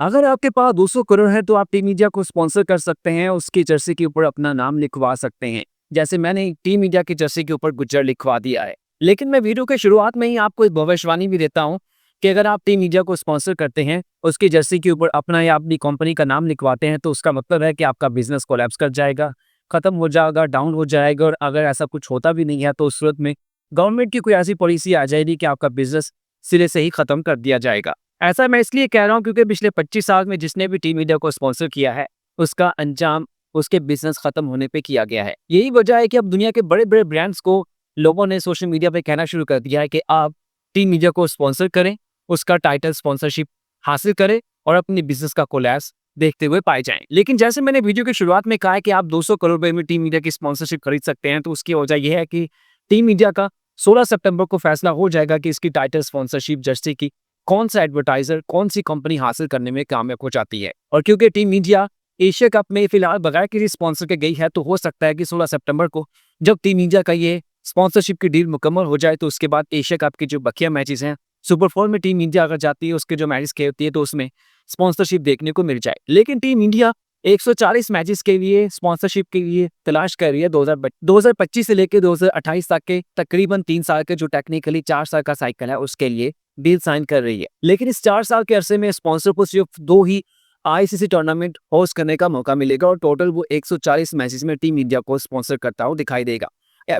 अगर आपके पास 200 करोड़ है तो आप टीम इंडिया को स्पॉन्सर कर सकते हैं, उसकी जर्सी के ऊपर अपना नाम लिखवा सकते हैं। जैसे मैंने टीम इंडिया की जर्सी के ऊपर गुज्जर लिखवा दिया है। लेकिन मैं वीडियो के शुरुआत में ही आपको एक भविष्यवाणी भी देता हूँ कि अगर आप टीम इंडिया को स्पॉन्सर करते हैं, उसकी जर्सी के ऊपर अपना या अपनी कंपनी का नाम लिखवाते हैं, तो उसका मतलब है कि आपका बिजनेस कोलैप्स कर जाएगा, खत्म हो जाएगा, डाउन हो जाएगा। और अगर ऐसा कुछ होता भी नहीं है तो उस सूरत में गवर्नमेंट की कोई ऐसी पॉलिसी आ जाएगी कि आपका बिजनेस सिरे से ही खत्म कर दिया जाएगा। ऐसा मैं इसलिए कह रहा हूँ क्योंकि पिछले 25 साल में जिसने भी टीम इंडिया को स्पॉन्सर किया है, उसका अंजाम उसके बिजनेस खत्म होने पे किया गया है। यही वजह है कि अब दुनिया के बड़े-बड़े ब्रांड्स को लोगों ने सोशल मीडिया पे कहना शुरू कर दिया है कि आप टीम इंडिया को स्पॉन्सर करें, उसका टाइटल स्पॉन्सरशिप हासिल करें और अपने बिजनेस का कोलैप्स देखते हुए पाए जाएं। लेकिन जैसे मैंने वीडियो की शुरुआत में कहा है कि आप 200 करोड़ रुपए में टीम इंडिया की स्पॉन्सरशिप खरीद सकते हैं, तो उसकी वजह यह है कि टीम इंडिया का 16 सितंबर को फैसला हो जाएगा कि इसकी टाइटल स्पॉन्सरशिप जर्सी की कौन सा एडवर्टाइजर, कौन सी कंपनी हासिल करने में कामयाब हो जाती है। और क्योंकि टीम इंडिया एशिया कप में फिलहाल बगैर किसी स्पॉन्सर के गई है, तो हो सकता है कि 16 सितंबर को जब टीम इंडिया का ये स्पॉन्सरशिप की डील मुकम्मल हो जाए, तो उसके बाद एशिया कप के जो बकिया मैचेस हैं, सुपर 4 में टीम इंडिया अगर जाती है, उसके जो मैचेस खेलती है, तो उसमें स्पॉन्सरशिप देखने को मिल जाए। लेकिन टीम इंडिया 140 मैचेस के लिए स्पॉन्सरशिप के लिए तलाश कर रही है। 2025 से लेकर 2028 तक के तकरीबन 3 साल के जो टेक्निकली 4 साल का साइकिल है, उसके लिए डील साइन कर रही है। लेकिन इस 4 साल के अरसे में स्पॉन्सर को सिर्फ 2 ही आईसीसी टूर्नामेंट होस्ट करने का मौका मिलेगा और टोटल वो 140 मैचेस में टीम इंडिया को स्पॉन्सर करता हुआ दिखाई देगा।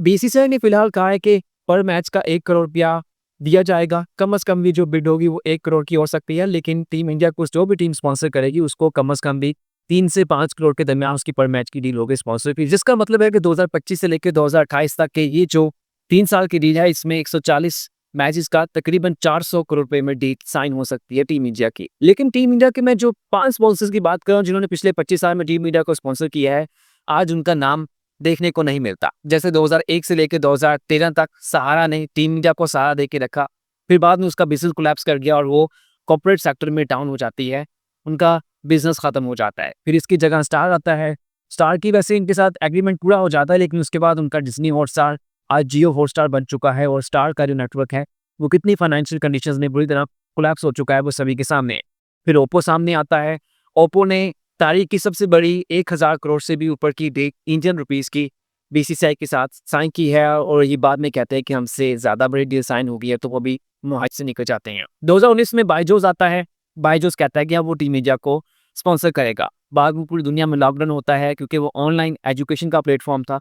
बीसीसीआई ने फिलहाल कहा है कि पर मैच का 1 करोड़ रुपया दिया जाएगा। कम से कम भी जो बिड होगी वो 1 करोड़ की हो सकती है, लेकिन टीम इंडिया को जो भी टीम स्पॉन्सर करेगी उसको कम से कम भी 3 से 5 करोड़ के दरमियान उसकी पर मैच की डील होगी स्पॉन्सर की। जिसका मतलब है कि 2025 से लेकर 2028 तक के ये जो 3 साल की डील है, इसमें 140 मैचेस का तकरीबन 400 करोड़ रुपए में डील साइन हो सकती है टीम इंडिया की। लेकिन टीम इंडिया के मैं जो 5 स्पॉन्सर्स की बात कर रहा हूँ जिन्होंने पिछले 25 साल में टीम इंडिया को स्पॉन्सर किया है, आज उनका नाम देखने को नहीं मिलता। जैसे 2001 से लेकर 2013 तक सहारा ने टीम इंडिया को सहारा दे के रखा, फिर बाद में उसका बिजनेस कोलैप्स कर गया और वो कॉर्पोरेट सेक्टर में डाउन हो जाती है, उनका बिजनेस खत्म हो जाता है। फिर इसकी जगह स्टार आता है। स्टार की वैसे इनके साथ एग्रीमेंट पूरा हो जाता है, लेकिन उसके बाद उनका डिज्नी हॉटस्टार आज जियो हॉटस्टार बन चुका है और स्टार का जो नेटवर्क है वो कितनी फाइनेंशियल कंडीशंस में बुरी तरह कोलैप्स हो चुका है वो सभी के सामने। फिर ओप्पो सामने आता है। ओप्पो ने तारीख की सबसे बड़ी 1000 करोड़ से भी ऊपर की डील इंडियन रुपीस की बीसीसीआई के साथ साइन की है और ये बाद में कहते हैं कि हमसे ज़्यादा बड़ी डील साइन हो गई है, तो वो भी मुआहदे से निकल जाते हैं। 2019 में बायजूस आता है। बायजूस कहता है कि अब वो टीम इंडिया को स्पॉन्सर करेगा। बाद में पूरी दुनिया में लॉकडाउन होता है क्योंकि वो ऑनलाइन एजुकेशन का प्लेटफॉर्म था।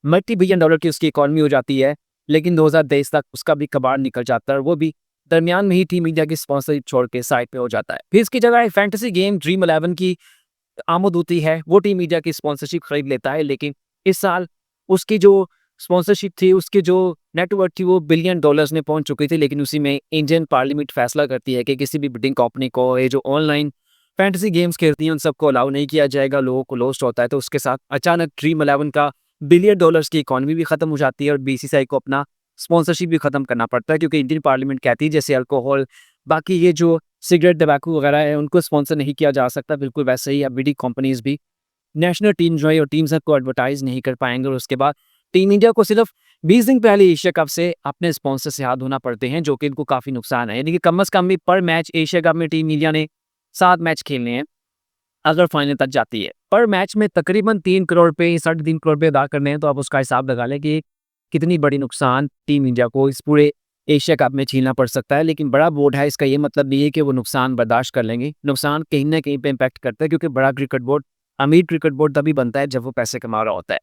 मल्टी-बिलियन डॉलर की उसकी इकॉनमी हो जाती है, लेकिन 2023 तक उसका भी कबाड़ निकल जाता है और वो भी दरमियान में ही टीम इंडिया की स्पॉन्सरशिप छोड़ के साइड पे हो जाता है। फिर इसकी जगह एक फैंटेसी गेम ड्रीम 11 की आमद होती है, वो टीम इंडिया की स्पॉन्सरशिप खरीद लेता है। लेकिन इस साल उसकी जो स्पॉन्सरशिप थी, उसकी जो नेटवर्क थी, वो बिलियन डॉलर्स में पहुंच चुकी थी। लेकिन उसी में इंडियन पार्लियामेंट फैसला करती है कि किसी भी बिडिंग कंपनी को ये जो ऑनलाइन फैंटेसी गेम्स खेलती हैं उन सबको अलाउ नहीं किया जाएगा, लोगों को लॉस्ट होता है। तो उसके साथ अचानक ड्रीम 11 का बिलियन डॉलर्स की इकॉनमी भी खत्म हो जाती है और बीसीसीआई को अपना स्पॉन्सरशिप भी खत्म करना पड़ता है, क्योंकि इंडियन पार्लियामेंट कहती है जैसे अल्कोहल, बाकी ये जो सिगरेट, तंबाकू वगैरह है, उनको स्पॉन्सर नहीं किया जा सकता। बिल्कुल वैसे ही अब बड़ी कंपनीज भी नेशनल टीम जो है और टीम्स को एडवर्टाइज नहीं कर पाएंगे और उसके बाद टीम इंडिया को सिर्फ 20 दिन पहले एशिया कप से अपने स्पॉन्सर से हाथ धोना पड़ते हैं, जो कि इनको काफी नुकसान है। यानी कि कम से कम भी पर मैच एशिया कप में टीम इंडिया ने 7 मैच खेलने हैं अगर फाइनल तक जाती है। पर मैच में तकरीबन 3 करोड़ पे 3.5 करोड़ पे अदा करने हैं, तो आप उसका हिसाब लगा लें कि कितनी बड़ी नुकसान टीम इंडिया को इस पूरे एशिया कप में झेलना पड़ सकता है। लेकिन बड़ा बोर्ड है, इसका ये मतलब नहीं है कि वो नुकसान बर्दाश्त कर लेंगे। नुकसान कहीं ना कहीं पे इम्पैक्ट करता है, क्योंकि बड़ा क्रिकेट बोर्ड, अमीर क्रिकेट बोर्ड तभी बनता है जब वो पैसे कमा रहा होता है।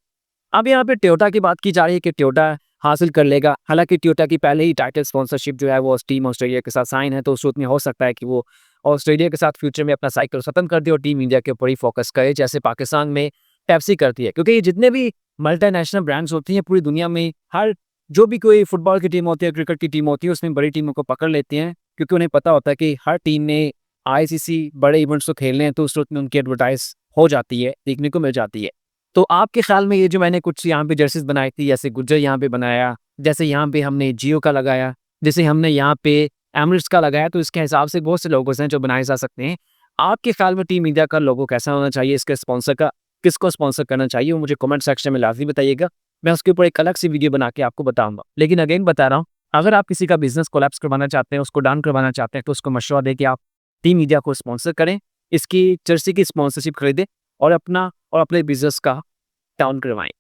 अब यहाँ पे टोयोटा की बात की जा रही है कि टोयोटा हासिल कर लेगा। हालांकि टोयोटा की पहले ही टाइटल स्पॉन्सरशिप जो है वो टीम ऑस्ट्रेलिया के साथ साइन है, तो उस सूरत में हो सकता है कि वो ऑस्ट्रेलिया के साथ फ्यूचर में अपना साइकिल खत्म कर दे और टीम इंडिया के ऊपर ही फोकस करे, जैसे पाकिस्तान में पेप्सी करती है। क्योंकि ये जितने भी मल्टीनेशनल ब्रांड्स होती हैं पूरी दुनिया में, हर जो भी कोई फुटबॉल की टीम होती है, क्रिकेट की टीम होती है, उसमें बड़ी टीमों को पकड़ लेती हैं, क्योंकि उन्हें पता होता है कि हर टीम ने आईसीसी बड़े इवेंट्स को खेलने हैं, तो उस सूरत में उनकी एडवर्टाइज हो जाती है, देखने को मिल जाती है। तो आपके ख्याल में ये जो मैंने कुछ यहाँ पे जर्सीज बनाई थी, जैसे गुज्जर यहाँ पे बनाया, जैसे यहाँ पे हमने जियो का लगाया, जैसे हमने यहाँ पे एमिरेट्स का लगाया, तो इसके हिसाब से बहुत से लोगोस हैं जो बनाए जा सकते हैं। आपके ख्याल में टीम इंडिया का लोगो कैसा होना चाहिए, इसके स्पॉन्सर का किसको स्पॉन्सर करना चाहिए, वो मुझे कमेंट सेक्शन में लाजमी बताइएगा। मैं उसके ऊपर एक अलग सी वीडियो बना के आपको बताऊंगा। लेकिन अगेन बता रहा हूँ, अगर आप किसी का बिजनेस कोलैप्स करवाना चाहते हैं, उसको डाउन करवाना चाहते हैं, तो उसको मशवरा दें कि आप टीम मीडिया को स्पॉन्सर करें, इसकी जर्सी की स्पॉन्सरशिप खरीदें और अपने बिजनेस का टाउन करवाएं।